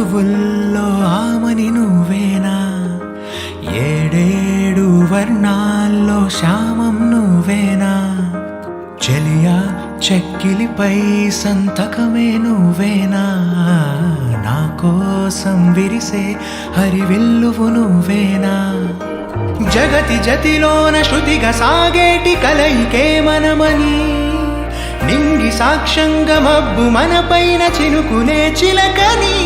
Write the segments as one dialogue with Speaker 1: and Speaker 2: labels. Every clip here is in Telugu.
Speaker 1: ఋతువుల్లో ఆమని నువ్వేనా, ఏడేడు వర్ణాల్లో శ్యామం నువ్వేనా, చెలియా చెక్కిలిపై సంతకమే నువ్వేనా, నా కోసం విరిసే హరివిల్లువు నువ్వేనా, జగతి జతిలోన శృతిగా సాగేటి కలయికే మనమని, నింగి సాక్ష్యంగా మబ్బు మన పైన చినుకునే చిలకని,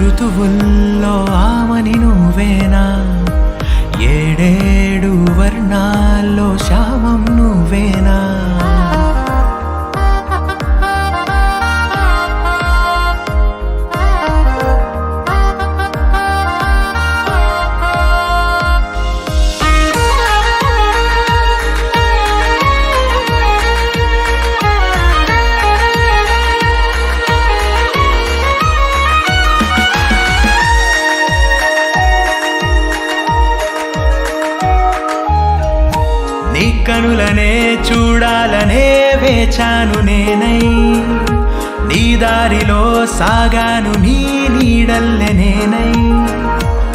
Speaker 1: ఋతువుల్లో ఆమని నువ్వేనా, ఏడేడు వర్ణాల్లో శ్యామం నువ్వేనా. నీ కనులనే చూడాలనే వేచాను నేనై, నీ దారిలో సాగాను నీ నీడల్లె నేనై,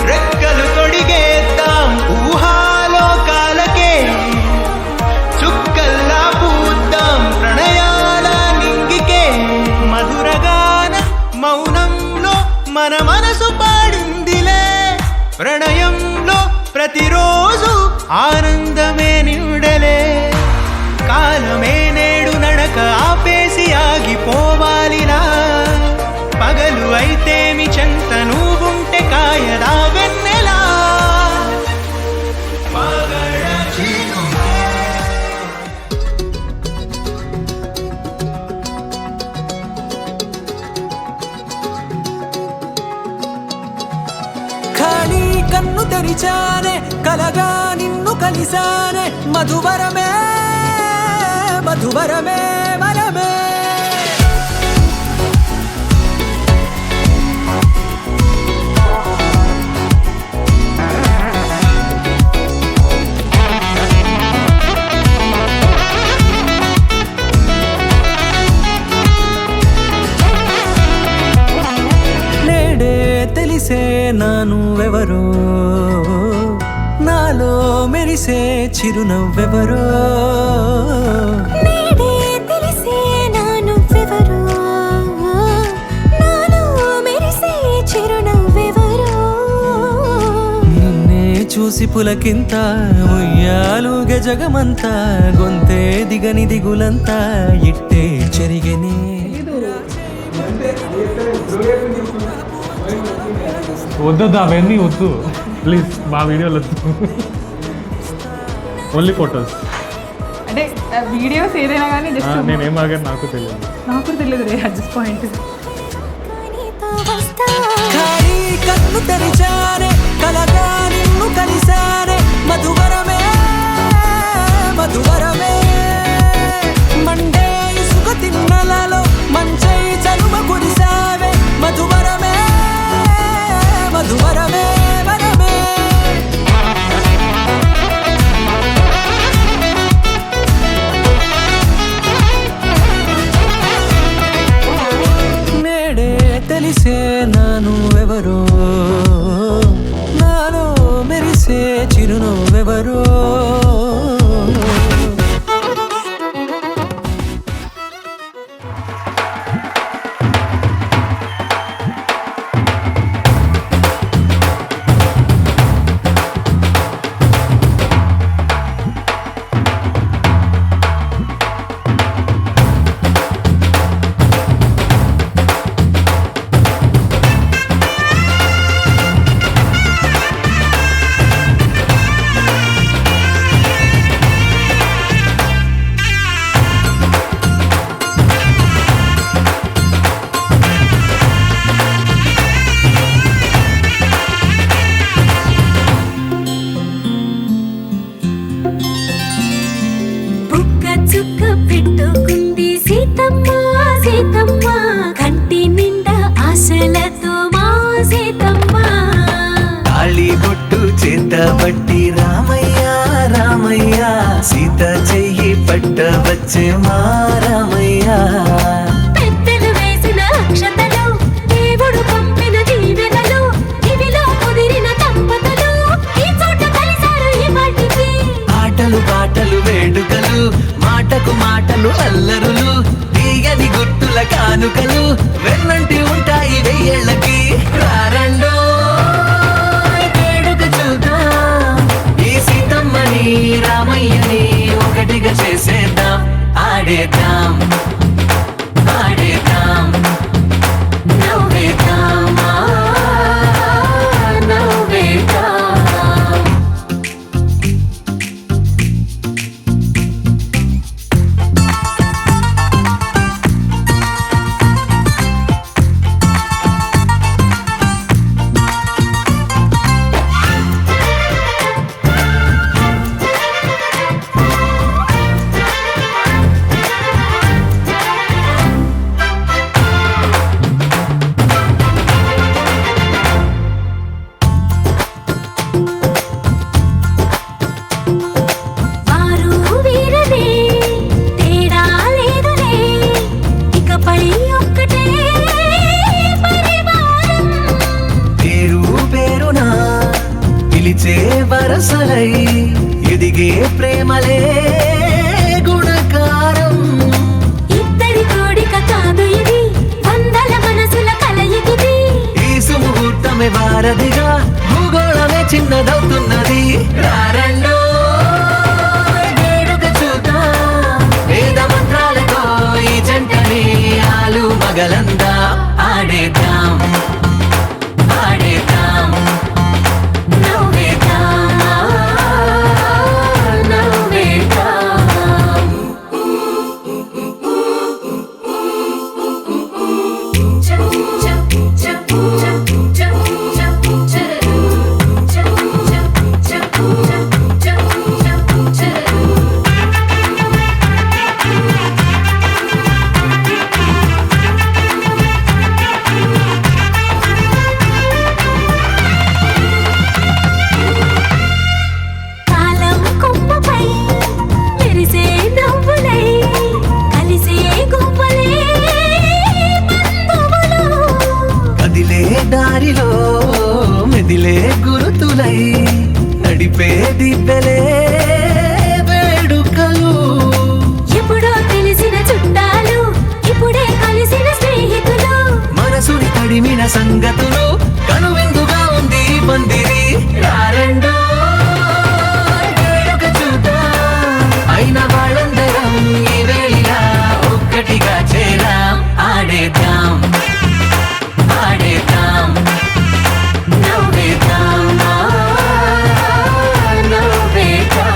Speaker 1: రెక్కలు తొడిగేద్దాం ఊహాలోకాలకే, చుక్కల్లా పూద్దాం ప్రణయాల నింగికే, మధురగాన మౌనంలో మన మనసు పాడిందిలే, ప్రణయంలో ప్రతిరోజు ఆనందమే నిండలే, కాలమే నేడు నడక ఆపేసి ఆగిపోవాలిలా, పగలు అయితేమి చెంత నువ్వుంటే కాయదా వెన్నెలా.
Speaker 2: ఖాళీ కన్ను తెరిచానే కలగా నిన్ను కలిసానే, మధువరమే మధువరమే వరమే, నేడే తెలిసే నా నువ్వెవరో, నాలో మెరిసే చిరునవ్వెవరో,
Speaker 3: నేడే తెలిసే నా నువ్వెవరో, నాలో మెరిసే చిరునవ్వెవరో,
Speaker 2: నిన్నే చూసి పులకింత ఉయ్యాలుగే జగమంతా, గొంతే దిగని దిగులంతా ఇట్టే చెరిగెనే.
Speaker 4: వద్దు అవన్నీ వద్దు ప్లీజ్, మా వీడియోలు వద్దు, ఓన్లీ ఫొటోస్.
Speaker 5: అంటే వీడియోస్ ఏదైనా కానీ జస్ట్
Speaker 4: నేనేం ఆగాను నాకు తెలియదు.
Speaker 5: నాకు తెలియదు రే అడ్జస్ట్ పాయింట్.
Speaker 3: నీతో వస్తా
Speaker 2: ఖాళీ కన్ను తెరిచానే కలగా నిన్ను కలిసానే, మధువరమే మధువరమే, మండే ఇసుక తిన్నలలో మంచై చలువ కురిసావే, మధువరమే మధువరమే వరమే, నేడే తెలిసే నా నువ్వెవరో, నాలో పట్టబట్టి రామయ్య రామయ్య సీత చెయ్యి పట్టవచ్చే మా రామయ్య
Speaker 3: పెద్దలు వేసిన అక్షతలు దేవుడు పంపిన దీవెనలు ఇవిలో కుదిరిన దంపతులు ఈ చోట కలిసారు ఈ వాటికి
Speaker 2: ఆటలు పాటలు వేడుకలు మాటకు మాటలు అల్లరులు తీయని గుర్తుల కానుకలు వెన్నంటి ఉంటాయి వెయ్యేళ్ళకి రారండో వేడుక చూద్దాం ఈ సీతమ్మని రామయ్యని ఒకటిగా చేసేద్దాం ఆడేద్దాం ఆడేద్దాం నవ్వేద్దాం నవ్వేద్దాం
Speaker 3: వారు వీరనే తేడా లేదులే ఇకపై ఒక్కటే పరివారం
Speaker 2: పేరు పేరునా పిలిచే వరసలై ఎదిగే ప్రేమలే గుణకారం
Speaker 3: ఇద్దరి కోడిక కాదు ఇది వందల మనసుల కలయికిది
Speaker 2: ఈ సుముహూర్తమే వారధిగా భూగోళమే చిన్నదవుతున్నది రారండో వేడుక చూద్దాం వేద మంత్రాలతో ఈ జంటని ఆలు మగలందా ఆడేద్దాం ఆడేద్దాం నవ్వేద్దాం నవ్వేద్దాం కాలం కొమ్మపై మెరిసే నవ్వులై కలిసే గువ్వలే బంధువులు కదిలే దారిలో మెదిలే గురుతులై నడిపే దిబ్బెలే వేడుకలు
Speaker 3: ఎప్పుడో తెలిసిన చుట్టాలు ఇప్పుడే కలిసిన స్నేహితులు
Speaker 2: మనసుని తడిమిన సంగతులు కనువిందుగా ఉంది ఈ పందిరి రారండో వేడుక చూద్దాం అయిన వాళ్ళందరం ఈ వేళ ఒక్కటిగా చేరాం ఆడేద్దాం ఆడేద్దాం నవ్వేద్దాం నవ్వేద్దాం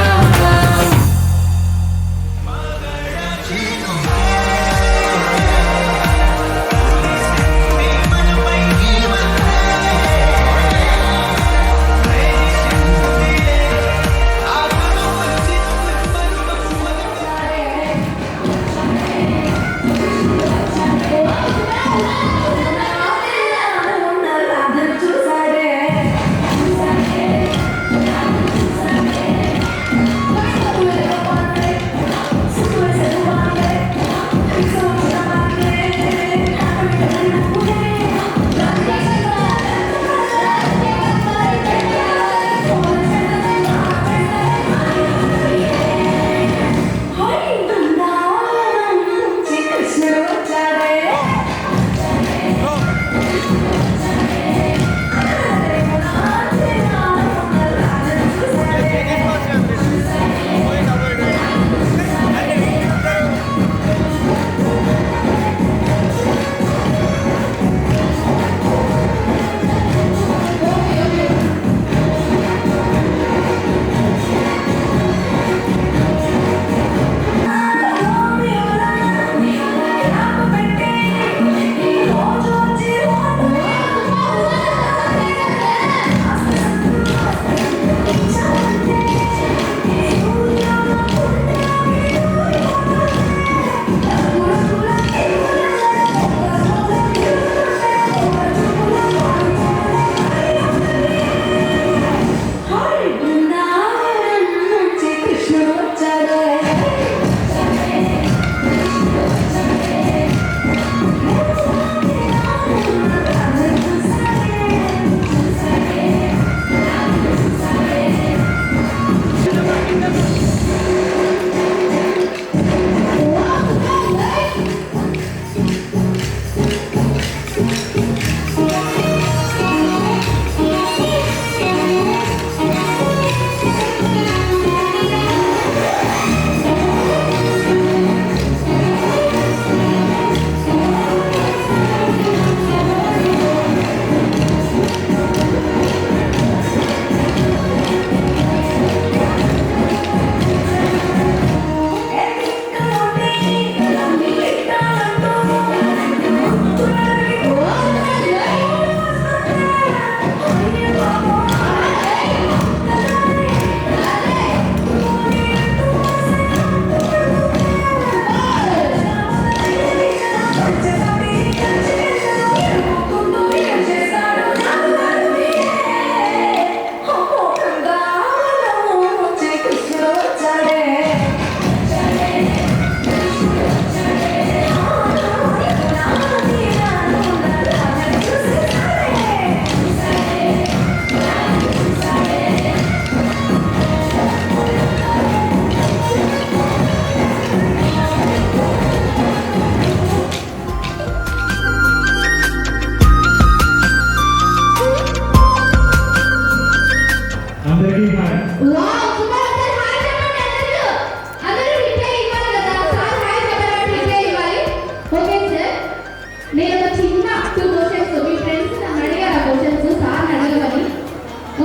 Speaker 6: చిన్న 2 క్వశ్చన్స్ మీ ఫ్రెండ్స్ నన్ను అడిగారు ఆ క్వశ్చన్స్ సార్ అడగమని.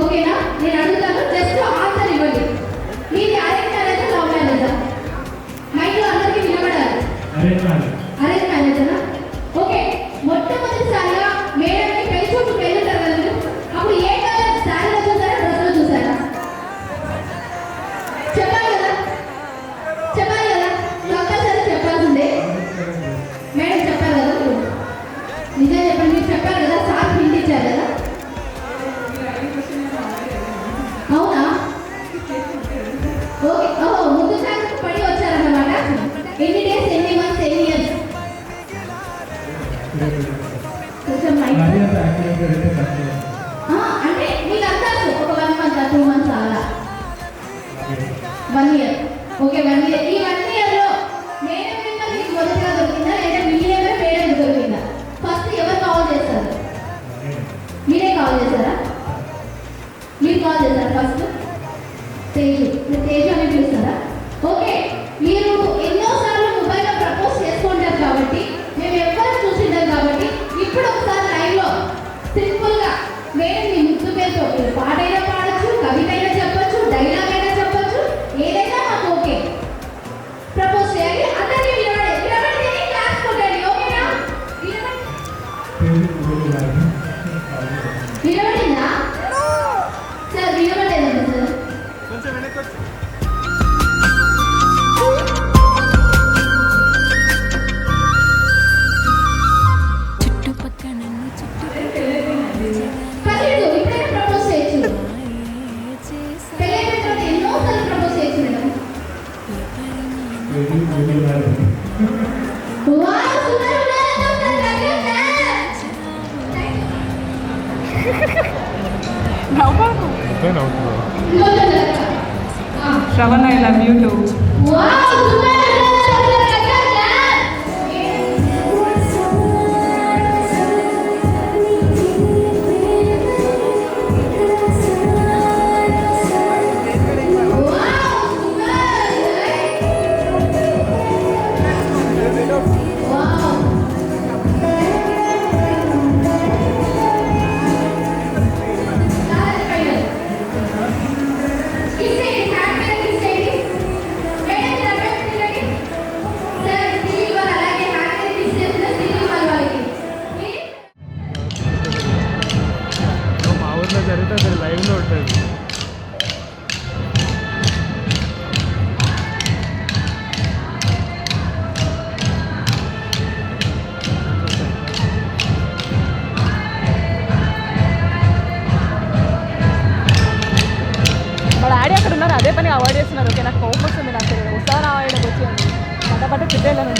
Speaker 6: ఓకేనా? నేను అడుగుతాను, జస్ట్ ఆన్సర్ ఇవ్వండి. మీది అరేంజ్ మ్యారేజా లవ్ మ్యారేజా? మైండ్లో అందరికీ వినబడాలి. అరేంజ్ మ్యారేజా? ఓకే. మొట్టమొదటిసారిగా మేడంని పెళ్లి చూపులకు వెళ్ళుతారు కదా మీరు, అప్పుడు ఏ కలర్ శారీలో చూసారా, డ్రెస్లో చూసారా? చెప్పాలి కదా, చెప్పాలి కదా, కంపల్సరీ చెప్పాల్సిందే. మేడం చెప్పారు కదా, నిజం చెప్పండి. మీరు చెప్పారు కదా, సార్ హింట్ ఇచ్చారు కదా. అవునా? ఓకే. ఓహో, ముందు సార్కి పడి వచ్చారన్నమాట. ఎన్ని డేస్, ఎన్ని మంత్స్, ఎన్ని ఇయర్స్? కొంచెం అంటే మీకు అందాసు ఒక 1 మంత్ 2 మంత్స్ అలా 1 ఇయర్. Okay, 1 year. ఈ 1 ఇయర్లో మేడం నెంబర్ మీకు మొదటిగా దొరికిందా లేదా మీ నెంబర్ మేడం దొరికిందా? ఫస్ట్ ఎవరు కాల్ చేస్తారు? మీరే కాల్ చేస్తారా? మీరు కాల్ చేస్తారా ఫస్ట్? తేజు. మీరు తేజు అని పిలుస్తారా? ఓకే. మీరు ఎన్నోసార్లు మొబైల్లో ప్రపోజ్ చేసుకుంటారు కాబట్టి, మేము ఎవ్వరు చూసింటారు కాబట్టి, ఇప్పుడు ఒకసారి లైవ్లో సింపుల్గా మేడం మీ ముద్దు పేరుతో మీరు పాట అయినా పాడచ్చు, కవిత అయినా చెప్పచ్చు, డైలాగ్ అయినా చెప్పచ్చు, ఏదైనా మాకు ఓకే. ప్రపోజ్ చేయాలి, అందరికీ వినబడి క్లాస్ కొట్టండి. ఓకేనా? వినబడిందా సార్? వినబడలేదండి సార్.
Speaker 1: కొంచెం వెనక్కి వచ్చి
Speaker 6: పర్లేదు, ఇప్పుడైనా ప్రపోజ్ చేయొచ్చు. పెళ్ళైన తర్వాత ఎన్నోసార్లు ప్రపోజ్ చేయొచ్చు మేడం. వావ్, సూపర్
Speaker 5: నవ్వకు.
Speaker 6: ఉన్నారు.
Speaker 5: Shravan, I love you too.
Speaker 6: Wow, super.
Speaker 4: మా ఊర్లో జరిగితే అసలు లైవ్లో ఉంటుంది.
Speaker 5: మా డాడీ అక్కడ ఉన్నారు, అదే పని అవాయిడ్ చేస్తున్నారు. ఓకే, నాకు కోపం వస్తుంది. నాకు వస్తాను ఆయనకు వచ్చి పట్టపట్టు తిట్టేళ్ళను.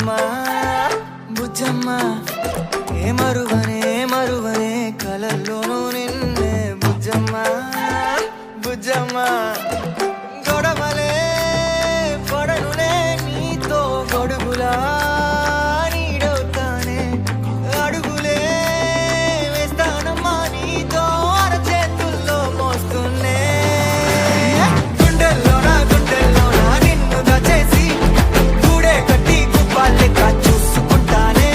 Speaker 1: బుజ్జమ్మ బుజ్జమ్మ ఏ మరువనే కలల్లోనూ నిన్నే బుజ్జమ్మ బుజ్జమ్మ గొడవలే పడనులే నీతో గొడుగులా నీడవుతానే అడుగులే వేస్తానమ్మా నీతో అరచేతుల్లో మోస్తున్నే గుండెల్లోనా నిన్ను దచేసి గూడే కట్టి గుప్పాలెక్క చూసుకుంటానే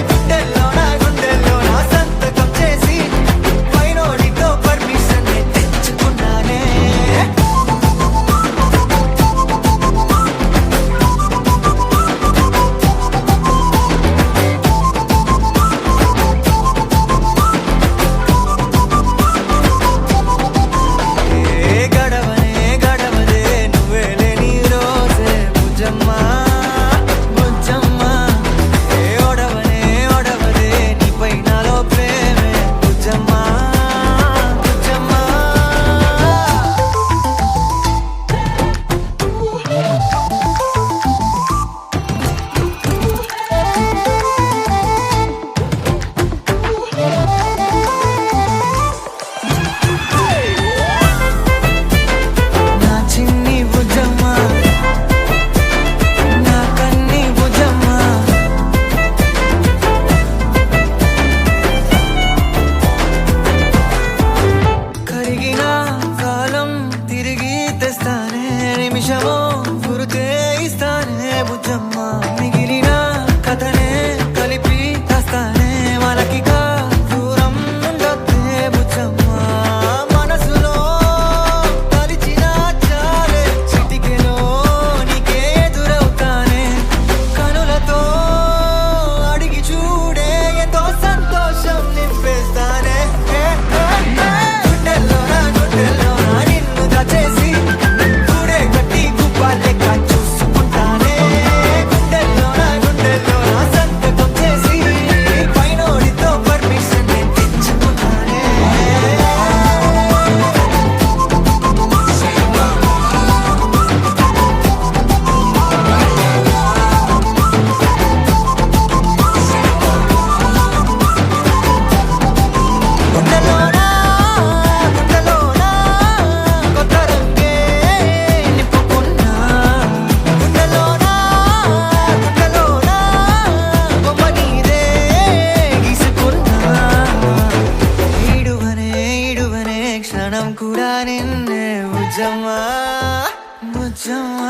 Speaker 1: గుండెల్లోనా సంతకం చేసి పైనోడితో పర్మిషన్ తెచ్చుకున్నానే గడవదే నువ్వే లేని రోజే బుజ్జమ్మ బుజ్జమ్మ ఓడవదే నీపై నాలో ప్రేమే బుజ్జమ్మ బుజ్జమ్మ నా చిన్ని బుజ్జమ్మ నా కన్ని బుజ్జమ్మ కరిగిన కాలం తిరిగి తెస్తానే నిమిషమో గురుతే ఇస్తానే బుజ్జమ్మ మిగిలిన కథనే కలిపి తెస్తానే మనకిగా దూరం ఉండొద్దే బుజ్జమ్మ మనసులో తలిచిన చాలే చిటికెలో నీకే ఎదురవుతానే కనులతో అడిగి చూడే ఎంతో సంతోషం నింపేస్తానే గుండెల్లోనా నిన్ను దచేసి గూడే కట్టి గుప్పాలెక్క చూసుకుంటానే గుండెల్లోనా సంతకం చేసి పైనోడితో పర్మిషన్ తెచ్చుకున్నానే గుండెల్లోనా కొత్త రంగే నింపుకున్నా గుండెల్లోనా బొమ్మ నీదే గీసుకున్నా ఈడువనే క్షణం కూడా నిన్నే బుజ్జమ్మ బుజ్జమ్మ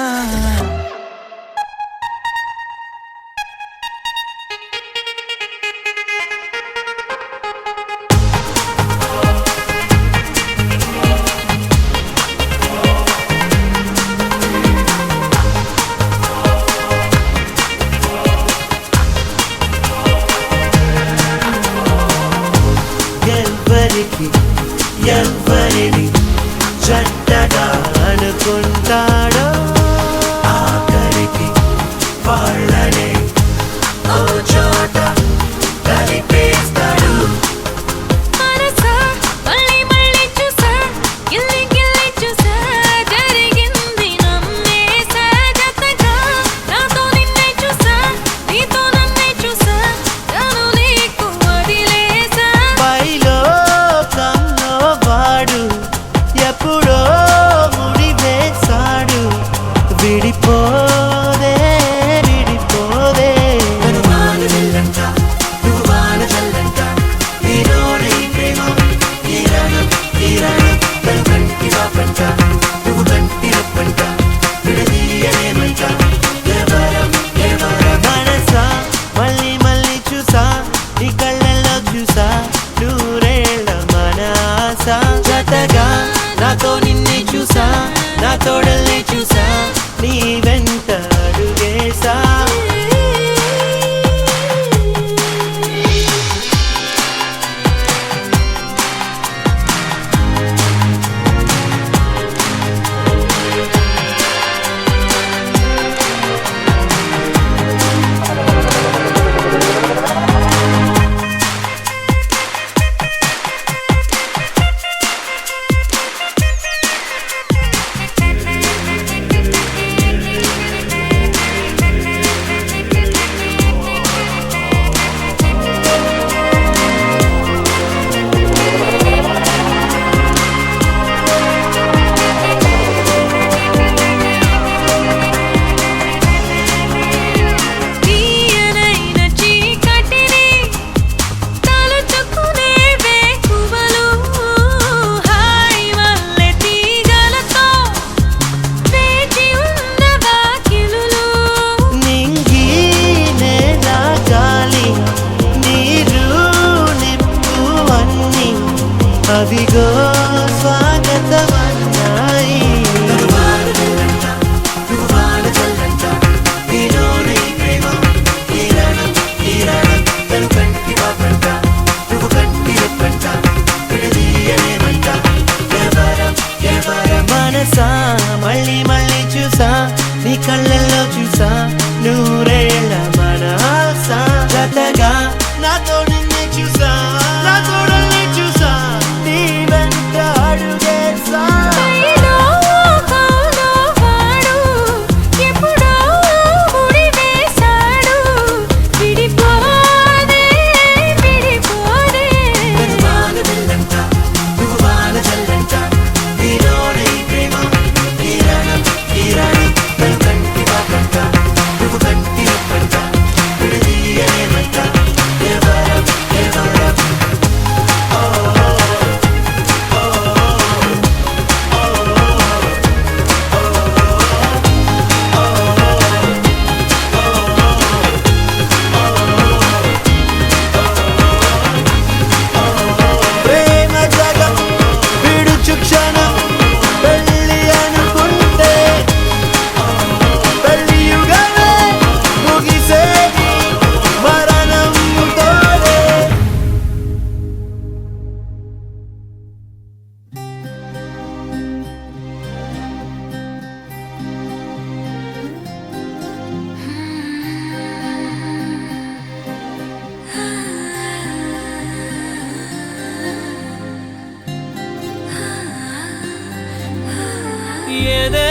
Speaker 7: ఎవ్వరిని చెడ్డగా అనుకుంటాడో ఆఖరికి వాళ్ళనే ఓ చోట కలిపేస్తాడు
Speaker 3: మనసా మళ్ళీ చూసా గిల్లి చూసా జరిగింది నమ్మేసా జతగా నాతో నిన్నే చూసా నీతో నన్నే చూసా తను నీకు వదిలేసా
Speaker 7: పైలో కల్లో వాడు ఎప్పుడో ముడివేశాడు విడిపోదే
Speaker 1: నన్ను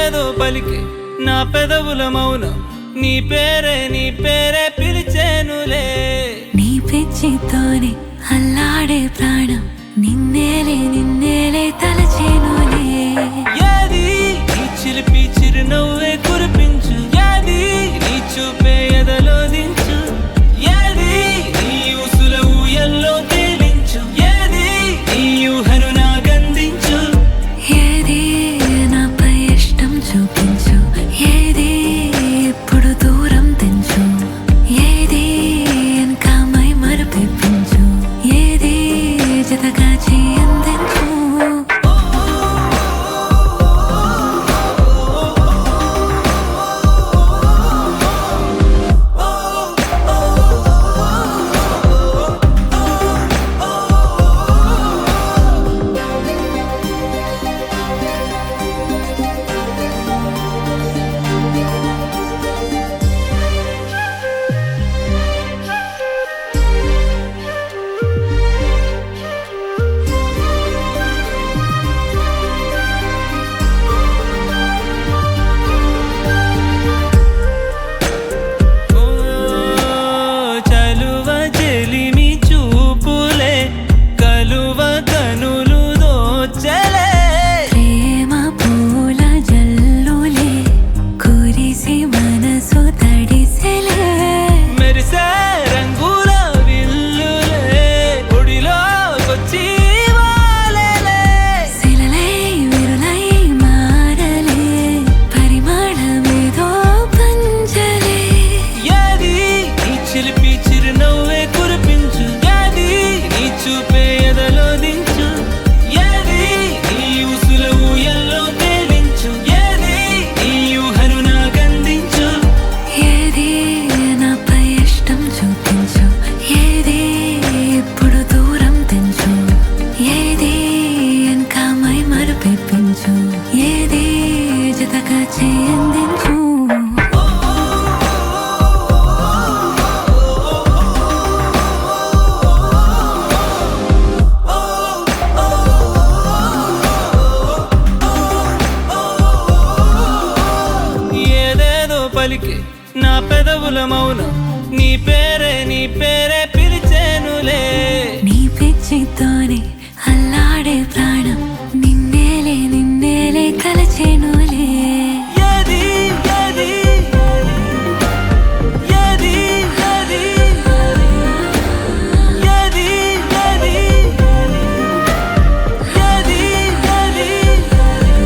Speaker 8: ఏదేదో పలికి నా పెదవుల మౌనం నీ పేరే పిలిచేనులే.
Speaker 3: నీ పిచ్చితోనే అల్లాడే ప్రాణం నిన్నేలే తలచేనులే.
Speaker 8: ఏది నీ చిలిపి చిరునవ్వే కురిపించు, ఏది నీ చూపే ఎదలో దించు, ఏది నీ ఊసుల ఊయల్లో తేలించు, ఏది నీ ఊహను నాగందించు.
Speaker 3: ఏది నాపై ఇష్టం చూపించు, ఏది ఎప్పుడు దూరం తెంచు, ఏది ఇంకా మై మరపించు, ఏది జతగా చేయందించు.
Speaker 8: చలువ చెలిమి చూపులే కలువ కనులు దోచలే.
Speaker 3: ప్రేమ పూల జల్లులే కురిసి మనసు తడిసెలే.
Speaker 8: మెరిసే రంగుల విల్లులే ఒడిలోకొచ్చి వాలేలే.
Speaker 3: శిలలై విరులై మారలే పరిమళమేదో పంచలే.
Speaker 8: ఏది నీ చిలిపి చిరునవ్వే కురిపించు, ఏది నీ చూపే ఎదలో దించు, ఏది నీ ఊసుల ఊయల్లో తేలించు, ఏది నీ ఊహను నాగందించు.
Speaker 3: ఏది నాపై ఇష్టం చూపించు, ఏది ఇప్పుడు దూరం తెంచు, ఏది ఇంకా మై మరపించు, ఏది జతగా చేయందించు.
Speaker 8: ఏదేదో పలికి నా పెదవుల మౌనం నీ పేరే పిలిచేనులే.
Speaker 3: నీ పిచ్చితోనే అల్లాడే ప్రాణం నిన్నేలే తలచేనులే.
Speaker 8: ఏది ఏది ఏది ఏది ఏది ఏది ఏది ఏది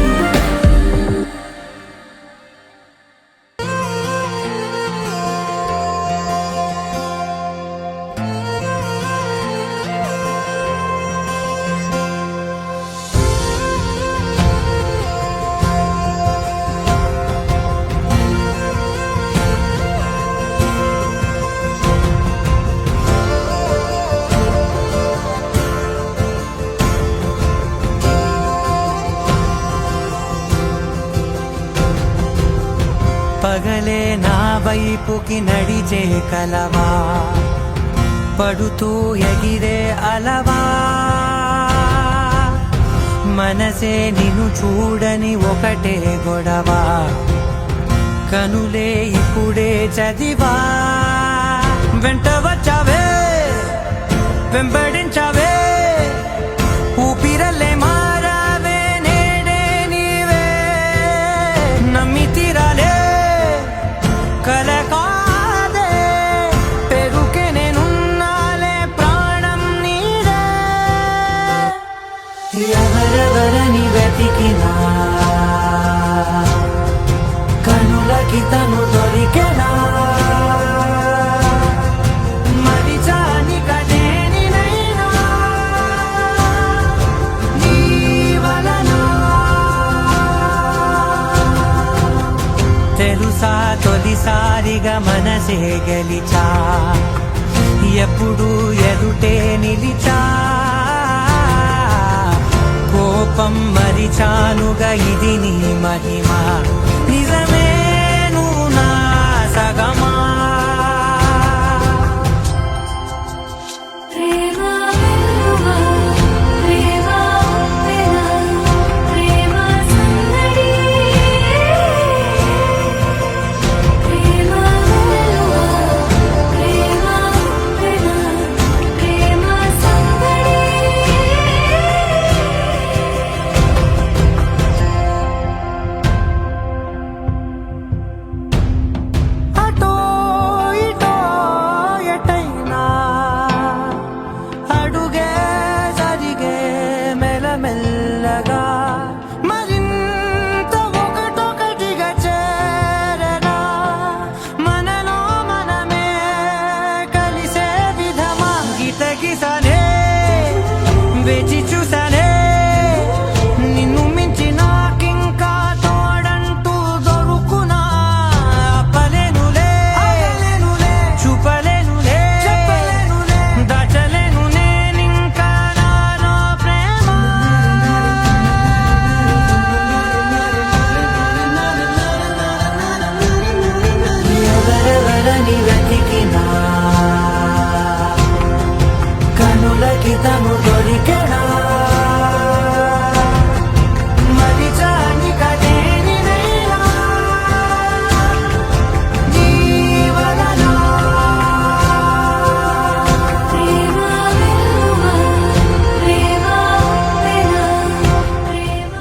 Speaker 1: పగలే నా వైపుకి నడిచే కలవా, పడుతూ ఎగిరే అలవా, మనసే నిన్ను చూడని ఒకటే గొడవ, కనులే ఇప్పుడే చదివా. వెంట వచ్చావే వెంబడించావే ఊపిరల్లే మారావే నేడే నీవే, నమ్మి తీరాలే కల కాదే పెరుకే నేనున్నాలే ప్రాణం నీడే. ఎవరెవరని వెతికినా కనులకి తను దొరికెనా, మరిచాని కనేనినైనా నీ వలన. తెలుసా తొలిసారిగా మనసే గెలిచా, ఎప్పుడు ఎదుటే నిలిచా, కోపం మరిచానుగా ఇది నీ మహిమ, నిజమే నువ్వు నా సగమా.
Speaker 3: ప్రేమ వెలుగా, ప్రేమ వెనా, ప్రేమ సందడి
Speaker 1: వేచి చూసానే నిన్ను మించి నాకింకా తోడంటూ దొరుకునా ఆపలేనులే చూపలేనులే దాచలేను నేనింకా నాలో ప్రేమ ఎవరెవరని వెతికినా కనులకి తను దొరికెనా మరిచాని కదేని నేనా జీవనలో
Speaker 3: ప్రేమ వెలువా ప్రేమ వెనా ప్రేమ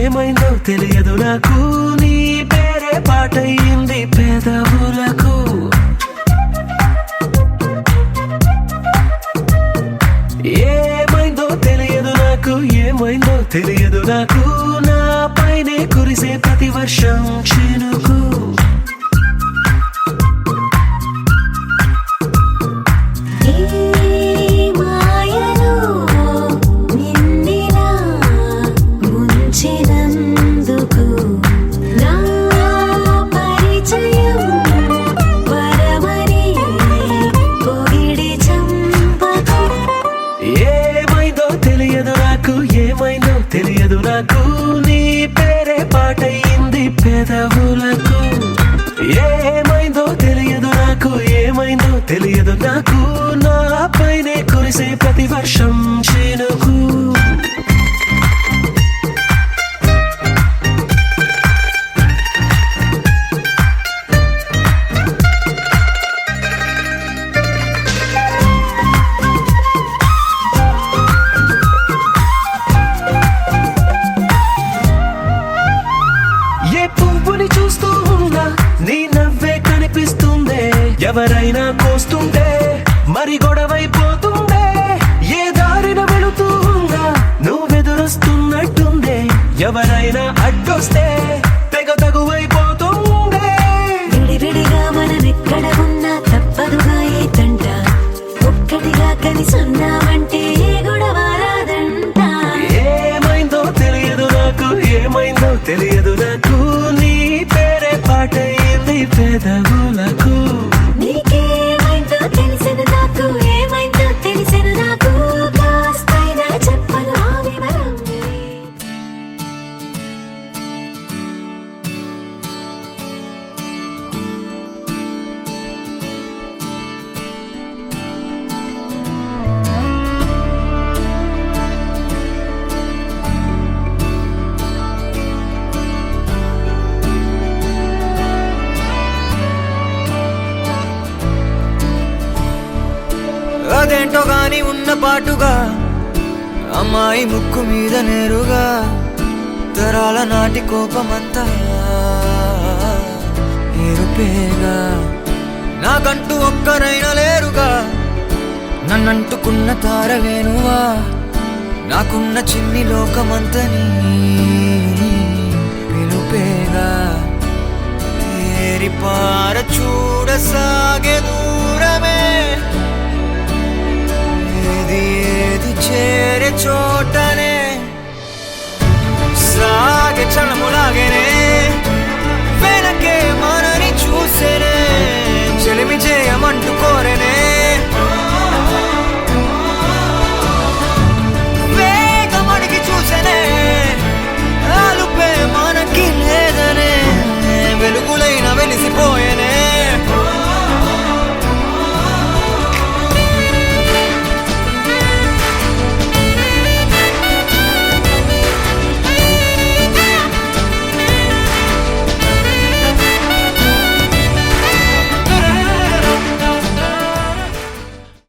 Speaker 7: ఏమైందో తెలియదు నాకు నీ పేరే పాటయింది పెదవులకు ఏమైందో తెలియదు నాకు నా పైనే కురిసే ప్రతి వర్షం చినుకు తెలియదు నాకు నీ పేరే పాటయింది పెదవులకు ఏమైందో తెలియదు నాకు నా పైనే కురిసే ప్రతి వర్షం చినుకు ఎవరైనా కోస్తుంటే మరి గొడవైపోతుందే ఏ దారిన వెళుతూ ఉందా నువ్వెదురొస్తున్నట్టుందే ఎవరైనా
Speaker 3: సున్నామంటే గొడవ రాదంట
Speaker 7: ఏమైందో తెలియదు నాకు, ఏమైందో తెలియదు నాకు, నీ పేరే పాటయింది పెదవులకు.
Speaker 3: నీకేమైందో తెలిసెను నాకు, ఏమైందో తెలిసెను నాకు, కాస్తైనా చెప్పను ఆ వివరం.
Speaker 2: అదేంటో గాని ఉన్న పాటుగా అమ్మాయి ముక్కు మీద నేరుగా తరాల నాటి కోపమంతా ఏరుపేగా నాకంటూ ఒక్కరైనా లేరుగా నన్నంటుకున్న తారవేనువా నాకున్న చిన్ని లోకమంతని పిలుపేగా తేరిపార చూడసాగే దూరమే ఏది ఏది చే